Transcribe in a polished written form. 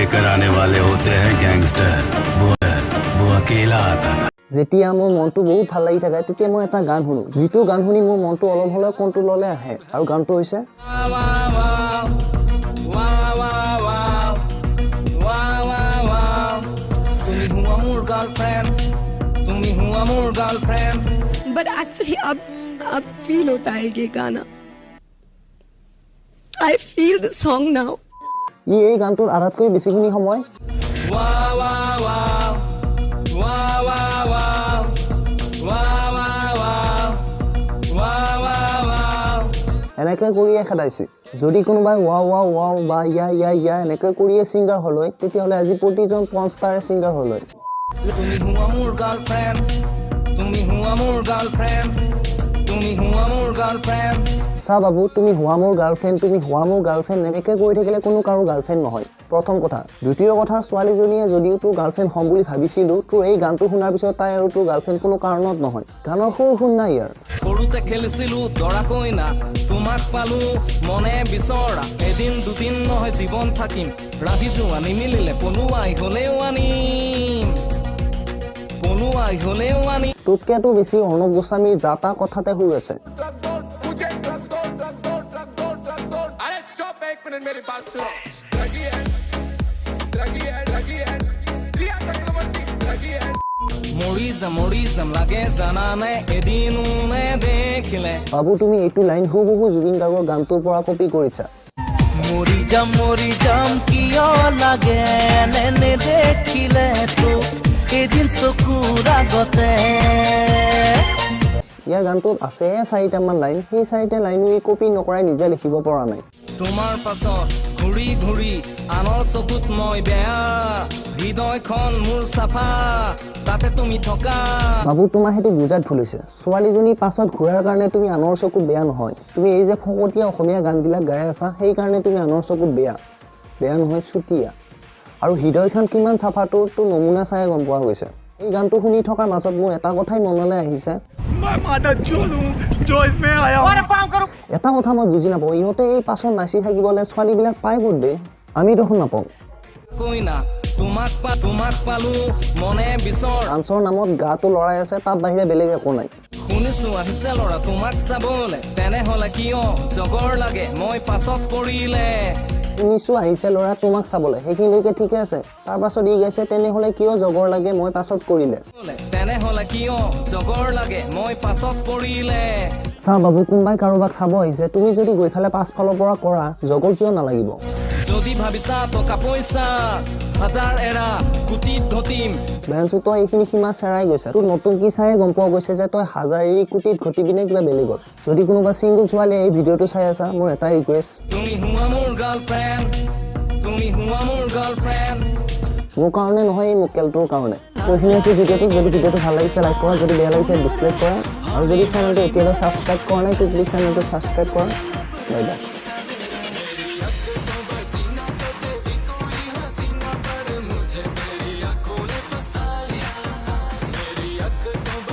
लेकर आने वाले होते हैं गैंगस्टर वो अकेला आता था যেতিয়া মোৰ মনটো বহুত ভাল লাগি থাকে তেতিয়া মই এটা গান শুনো যিটো গান শুনি মোৰ মনটো অলপ হ'লেও কন্ট্ৰললৈ আহে আৰু গানটো হৈছে তুমি हुआ मोर गर्लफ्रेंड बट एक्चुअली अब फील होता है ये गाना I feel the song now এই গানটোৰ আধাতকৈ বেছিখিনি সময় এনেকৈ কৰিয়ে খেদাইছে যদি কোনোবাই ৱাও ৱাও ৱাও বা ইয়া ইয়া ইয়া এনেকৈ কৰিয়ে ছিংগাৰ হ'লই তেতিয়াহ'লে আজি প্ৰতিজন পনষ্টাৰে ছিংগাৰ হ'লই তুমি हुआ मोर गर्लफ्रेंड তুমি हुआ मोर गर्लफ्रेंड তুমি हुआ मोर गर्लफ्रेंड চা বাবু তুমি হুৱা মোৰ গাৰ্লফ্ৰেণ্ড এনেকৈ কৰি থাকিলে কোনো কাৰো গাৰ্লফ্ৰেণ্ড নহয় প্ৰথম কথা দ্বিতীয় কথা ছোৱালীজনীয়ে যদিও তোৰ গাৰ্লফ্ৰেণ্ড হ'ম বুলি ভাবিছিলো তোৰ এই গানটো শুনাৰ পিছত তাই আৰু তোৰ গাৰ্লফ্ৰেণ্ড কোনো কাৰণত নহয় গানৰ সুৰ শুন নাই ইয়াৰ সৰুতে খেলিছিলো দৰা কইনা তোমাক পালো মনে বিচৰা এদিন দুদিন নহয় জীৱন থাকিম ৰাধি জোৱানি মিলিলে পলুৱাই হলেও আনি তোতকেতো বেছি অৰ্ণৱ গোস্বামীৰ যাতা কথাতে সুৰ আছে মৰি যাম লাগে জানা নাই এদিনো নেদেখিলে বাবু তুমি এইটো লাইন হুবহু জুবিন গাৰ্গৰ গানটোৰ পৰা কপি কৰিছা মৰি যাম কিয় লাগে নেদেখিলে তো এদিন চকুৰ আগতে ইয়াৰ গানটোত আছে 4টামান লাইন সেই 4টা লাইনো ই কপি নকৰাই নিজে লিখিব পৰা নাই তোমাৰ পাছত ঘূৰি আনৰ চকুত মই বেয়া হৃদয়খন মোৰ চাফা তাতে তুমি থকা বাবু তোমাৰ সেইটো বুজাত ভুল হৈছে ছোৱালীজনীৰ পাছত ঘূৰাৰ কাৰণে তুমি আনৰ চকুত বেয়া নহয় তুমি এই যে ফকতীয়া অসমীয়া গানবিলাক গাই আছা সেই কাৰণে তুমি আনৰ চকুত বেয়া নহয় চুতীয়া আৰু হৃদয়খন কিমান চাফাটোৰ তো নমুনা চাই গম পোৱা গৈছে এই গানটো শুনি থকাৰ মাজত মোৰ এটা কথাই মনলৈ আহিছে এটা কথা মই বুজি নাপাওঁ ইহঁতে এই পাছত নাচি থাকিবলৈ ছোৱালীবিলাক পাই ক'ত দে আমি দেখোন নাপাওঁ কইনা তোমাক পালো মনে বিচৰ ডান্সৰ নামত গাটো লৰাই আছে তাৰ বাহিৰে বেলেগ একো নাই শুনিছো আহিছে ল'ৰা তোমাক চাবলে তেনেহ'লে কিয় জগৰ লাগে মই পাছত কৰিলে শুনিছো আহিছে ল'ৰা তোমাক চাবলৈ সেইখিনিলৈকে ঠিকে আছে তাৰ পাছত ই গাইছে তেনেহ'লে কিয় জগৰ লাগে মই পাছত কৰিলে চা বাবু কোনোবাই কাৰোবাক চাব আহিছে তুমি যদি গৈ পেলাই পাছফালৰ পৰা কৰা জগৰ কিয় নালাগিব যদি ভাবিছা টকা পইচা হাজাৰ এৰা কোটিত ঘটিম বেঞ্চো তই এইখিনি সীমা চেৰাই গৈছে তোৰ নতুন কি চাই গম পোৱা গৈছে যে তই হাজাৰ এৰি কোটিত ঘটিবি নে কিবা বেলেগত যদি কোনোবা ছিংগল ছোৱালীয়ে এই ভিডিঅ'টো চাই আছা মোৰ এটাই ৰিকুৱেষ্ট তুমি हुआ मोर গাৰ্লফ্ৰেণ্ড মোৰ কাৰণে নহয় এই মোকেলটোৰ কাৰণে এইখিনি আছে ভিডিঅ'টো যদি ভিডিঅ'টো ভাল লাগিছে লাইক কৰা যদি বেয়া লাগিছে ডিছলাইক কৰা আৰু যদি চেনেলটো এতিয়ালৈ ছাবস্ক্ৰাইব কৰা নাই তো প্লিজ চেনেলটো ছাবস্ক্ৰাইব কৰা বাই বাই